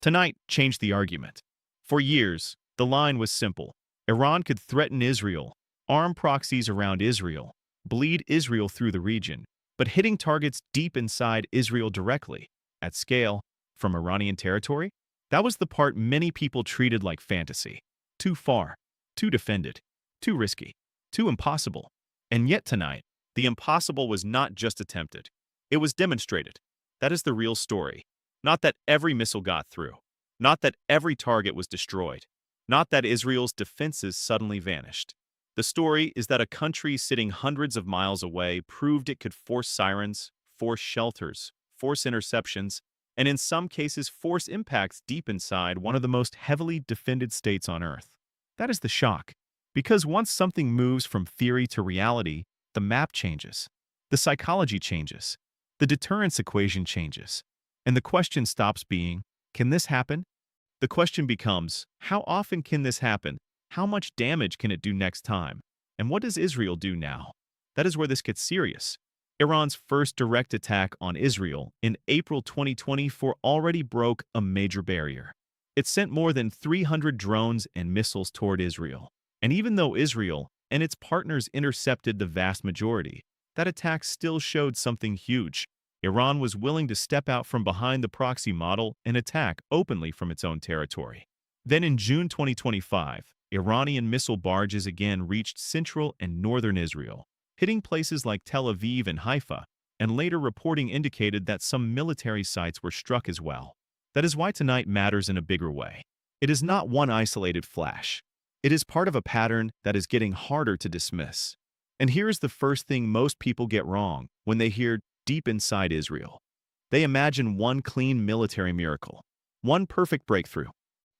Tonight changed the argument. For years, the line was simple. Iran could threaten Israel, arm proxies around Israel, bleed Israel through the region, but hitting targets deep inside Israel directly, at scale, from Iranian territory? That was the part many people treated like fantasy. Too far, too defended, too risky, too impossible. And yet tonight, the impossible was not just attempted. It was demonstrated. That is the real story. Not that every missile got through. Not that every target was destroyed. Not that Israel's defenses suddenly vanished. The story is that a country sitting hundreds of miles away proved it could force sirens, force shelters, force interceptions, and in some cases force impacts deep inside one of the most heavily defended states on Earth. That is the shock. Because once something moves from theory to reality, the map changes. The psychology changes. The deterrence equation changes. And the question stops being, can this happen? The question becomes, how often can this happen? How much damage can it do next time? And what does Israel do now? That is where this gets serious. Iran's first direct attack on Israel in April 2024 already broke a major barrier. It sent more than 300 drones and missiles toward Israel. And even though Israel and its partners intercepted the vast majority, that attack still showed something huge. Iran was willing to step out from behind the proxy model and attack openly from its own territory. Then in June 2025, Iranian missile barges again reached central and northern Israel, hitting places like Tel Aviv and Haifa, and later reporting indicated that some military sites were struck as well. That is why tonight matters in a bigger way. It is not one isolated flash. It is part of a pattern that is getting harder to dismiss. And here is the first thing most people get wrong when they hear deep inside Israel. They imagine one clean military miracle, one perfect breakthrough,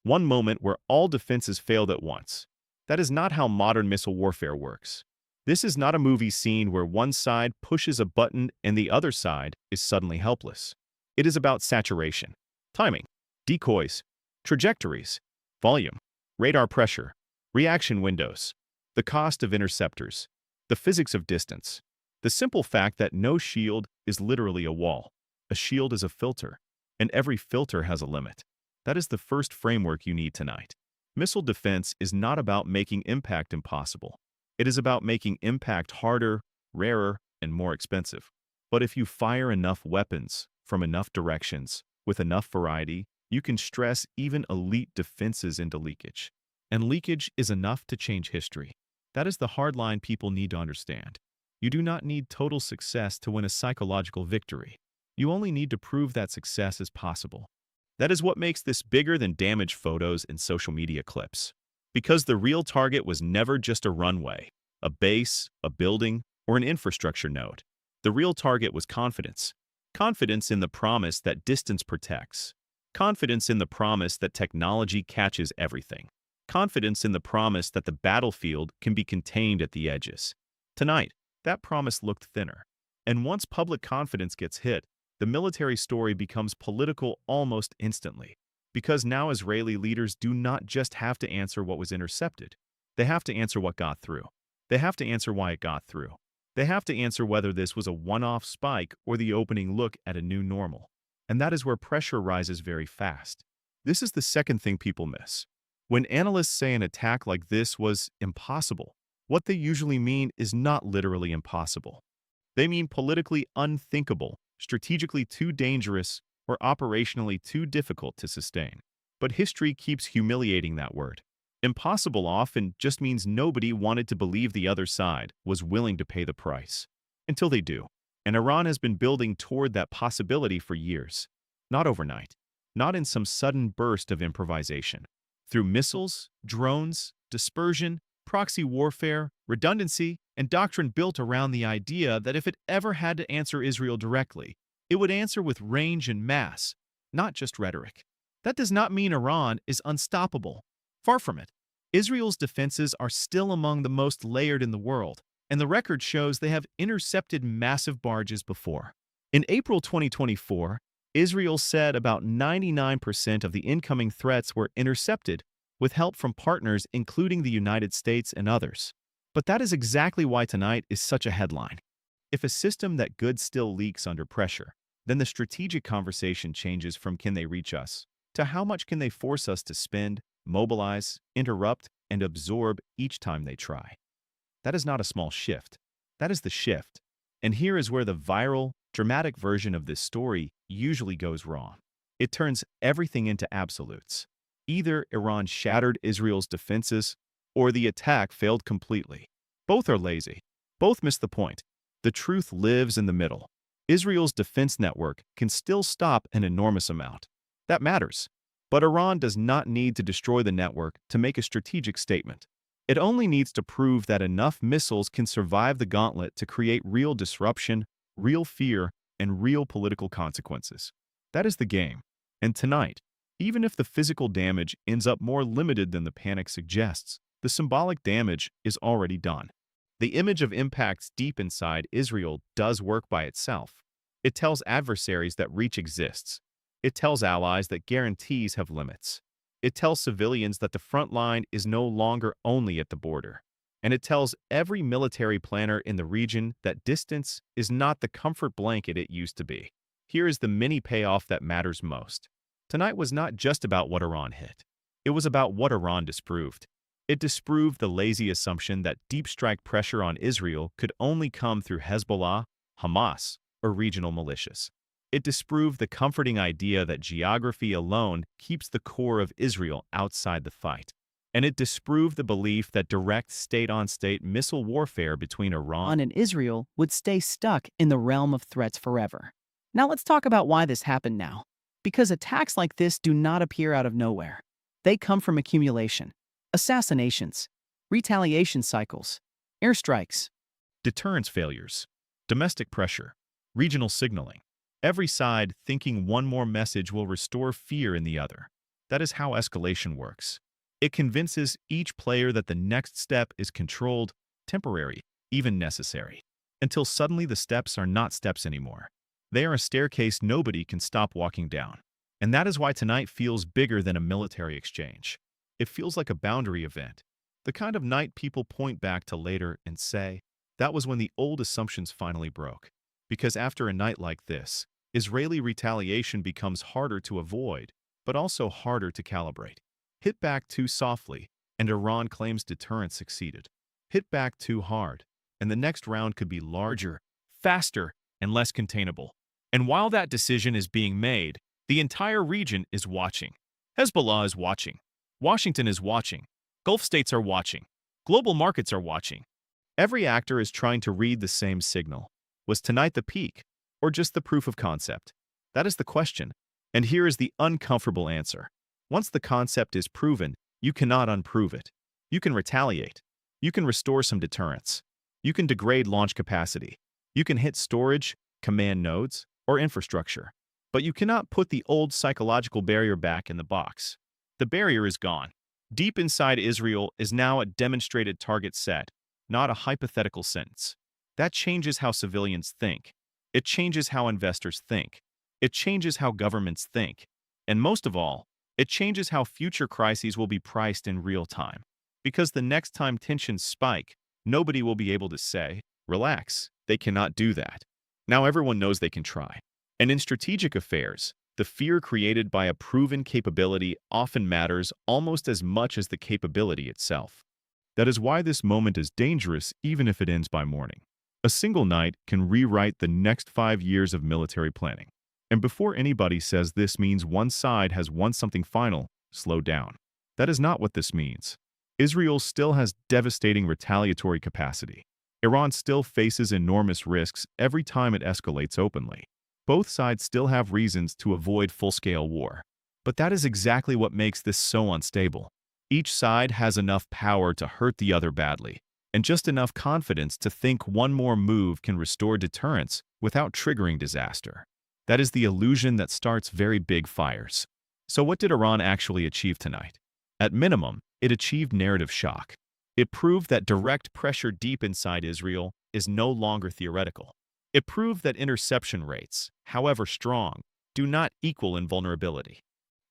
one moment where all defenses failed at once. That is not how modern missile warfare works. This is not a movie scene where one side pushes a button and the other side is suddenly helpless. It is about saturation, timing, decoys, trajectories, volume, radar pressure, reaction windows, the cost of interceptors, the physics of distance, the simple fact that no shield is literally a wall. A shield is a filter, and every filter has a limit. That is the first framework you need tonight. Missile defense is not about making impact impossible. It is about making impact harder, rarer, and more expensive. But if you fire enough weapons from enough directions, with enough variety, you can stress even elite defenses into leakage. And leakage is enough to change history. That is the hard line people need to understand. You do not need total success to win a psychological victory. You only need to prove that success is possible. That is what makes this bigger than damaged photos and social media clips. Because the real target was never just a runway, a base, a building, or an infrastructure node. The real target was confidence. Confidence in the promise that distance protects. Confidence in the promise that technology catches everything. Confidence in the promise that the battlefield can be contained at the edges. Tonight, that promise looked thinner. And once public confidence gets hit, the military story becomes political almost instantly. Because now Israeli leaders do not just have to answer what was intercepted. They have to answer what got through. They have to answer why it got through. They have to answer whether this was a one-off spike or the opening look at a new normal. And that is where pressure rises very fast. This is the second thing people miss. When analysts say an attack like this was impossible, what they usually mean is not literally impossible. They mean politically unthinkable, strategically too dangerous, or operationally too difficult to sustain. But history keeps humiliating that word. Impossible often just means nobody wanted to believe the other side was willing to pay the price. Until they do. And Iran has been building toward that possibility for years. Not overnight. Not in some sudden burst of improvisation. Through missiles, drones, dispersion, proxy warfare, redundancy, and doctrine built around the idea that if it ever had to answer Israel directly, it would answer with range and mass, not just rhetoric. That does not mean Iran is unstoppable. Far from it. Israel's defenses are still among the most layered in the world, and the record shows they have intercepted massive barges before. In April 2024, Israel said about 99% of the incoming threats were intercepted, with help from partners including the United States and others. But that is exactly why tonight is such a headline. If a system that good still leaks under pressure, then the strategic conversation changes from can they reach us to how much can they force us to spend, mobilize, interrupt, and absorb each time they try. That is not a small shift. That is the shift. And here is where the viral, dramatic version of this story usually goes wrong. It turns everything into absolutes. Either Iran shattered Israel's defenses, or the attack failed completely. Both are lazy. Both miss the point. The truth lives in the middle. Israel's defense network can still stop an enormous amount. That matters. But Iran does not need to destroy the network to make a strategic statement. It only needs to prove that enough missiles can survive the gauntlet to create real disruption, real fear, and real political consequences. That is the game. And tonight, even if the physical damage ends up more limited than the panic suggests, the symbolic damage is already done. The image of impacts deep inside Israel does work by itself. It tells adversaries that reach exists. It tells allies that guarantees have limits. It tells civilians that the front line is no longer only at the border. And it tells every military planner in the region that distance is not the comfort blanket it used to be. Here is the mini payoff that matters most. Tonight was not just about what Iran hit. It was about what Iran disproved. It disproved the lazy assumption that deep strike pressure on Israel could only come through Hezbollah, Hamas, or regional militias. It disproved the comforting idea that geography alone keeps the core of Israel outside the fight. And it disproved the belief that direct state-on-state missile warfare between Iran and Israel would stay stuck in the realm of threats forever. Now let's talk about why this happened now. Because attacks like this do not appear out of nowhere. They come from accumulation, assassinations, retaliation cycles, airstrikes, deterrence failures, domestic pressure, regional signaling. Every side thinking one more message will restore fear in the other. That is how escalation works. It convinces each player that the next step is controlled, temporary, even necessary, until suddenly the steps are not steps anymore. They are a staircase nobody can stop walking down. And that is why tonight feels bigger than a military exchange. It feels like a boundary event, the kind of night people point back to later and say, that was when the old assumptions finally broke. Because after a night like this, Israeli retaliation becomes harder to avoid, but also harder to calibrate. Hit back too softly, and Iran claims deterrence succeeded. Hit back too hard, and the next round could be larger, faster, and less containable. And while that decision is being made, the entire region is watching. Hezbollah is watching. Washington is watching. Gulf states are watching. Global markets are watching. Every actor is trying to read the same signal. Was tonight the peak, or just the proof of concept? That is the question, and here is the uncomfortable answer. Once the concept is proven, you cannot unprove it. You can retaliate. You can restore some deterrence. You can degrade launch capacity. You can hit storage, command nodes, or infrastructure. But you cannot put the old psychological barrier back in the box. The barrier is gone. Deep inside Israel is now a demonstrated target set, not a hypothetical sentence. That changes how civilians think. It changes how investors think. It changes how governments think. And most of all, it changes how future crises will be priced in real time. Because the next time tensions spike, nobody will be able to say, relax, they cannot do that. Now everyone knows they can try. And in strategic affairs, the fear created by a proven capability often matters almost as much as the capability itself. That is why this moment is dangerous even if it ends by morning. A single night can rewrite the next 5 years of military planning. And before anybody says this means one side has won something final, slow down. That is not what this means. Israel still has devastating retaliatory capacity. Iran still faces enormous risks every time it escalates openly. Both sides still have reasons to avoid full-scale war. But that is exactly what makes this so unstable. Each side has enough power to hurt the other badly, and just enough confidence to think one more move can restore deterrence without triggering disaster. That is the illusion that starts very big fires. So what did Iran actually achieve tonight? At minimum, it achieved narrative shock. It proved that direct pressure deep inside Israel is no longer theoretical. It proved that interception rates, however strong, do not equal invulnerability.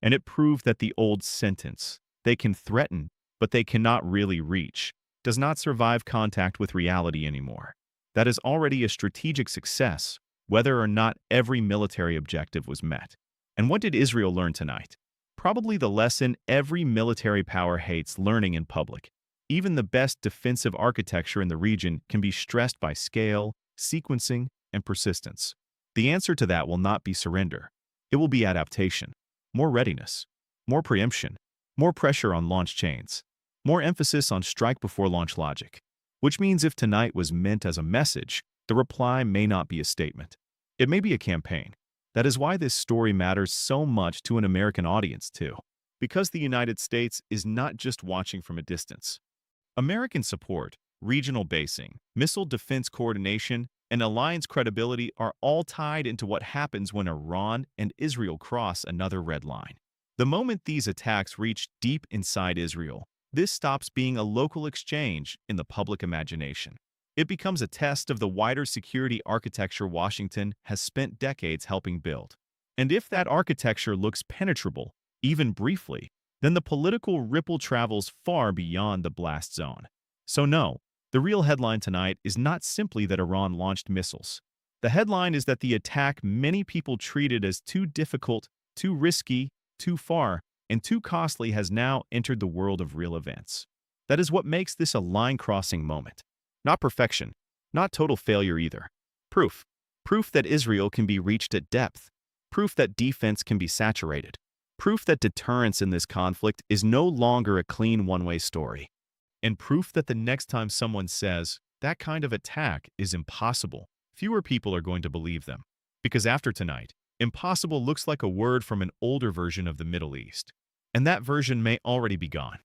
And it proved that the old sentence, they can threaten, but they cannot really reach, does not survive contact with reality anymore. That is already a strategic success, whether or not every military objective was met. And what did Israel learn tonight? Probably the lesson every military power hates learning in public. Even the best defensive architecture in the region can be stressed by scale, sequencing, and persistence. The answer to that will not be surrender. It will be adaptation, more readiness, more preemption, more pressure on launch chains, more emphasis on strike before launch logic. Which means if tonight was meant as a message, the reply may not be a statement. It may be a campaign. That is why this story matters so much to an American audience, too. Because the United States is not just watching from a distance. American support, regional basing, missile defense coordination, and alliance credibility are all tied into what happens when Iran and Israel cross another red line. The moment these attacks reach deep inside Israel, this stops being a local exchange in the public imagination. It becomes a test of the wider security architecture Washington has spent decades helping build. And if that architecture looks penetrable, even briefly, then the political ripple travels far beyond the blast zone. So no, the real headline tonight is not simply that Iran launched missiles. The headline is that the attack many people treated as too difficult, too risky, too far, and too costly has now entered the world of real events. That is what makes this a line-crossing moment. Not perfection, not total failure either. Proof. Proof that Israel can be reached at depth. Proof that defense can be saturated. Proof that deterrence in this conflict is no longer a clean one-way story. And proof that the next time someone says, that kind of attack is impossible, fewer people are going to believe them. Because after tonight, impossible looks like a word from an older version of the Middle East. And that version may already be gone.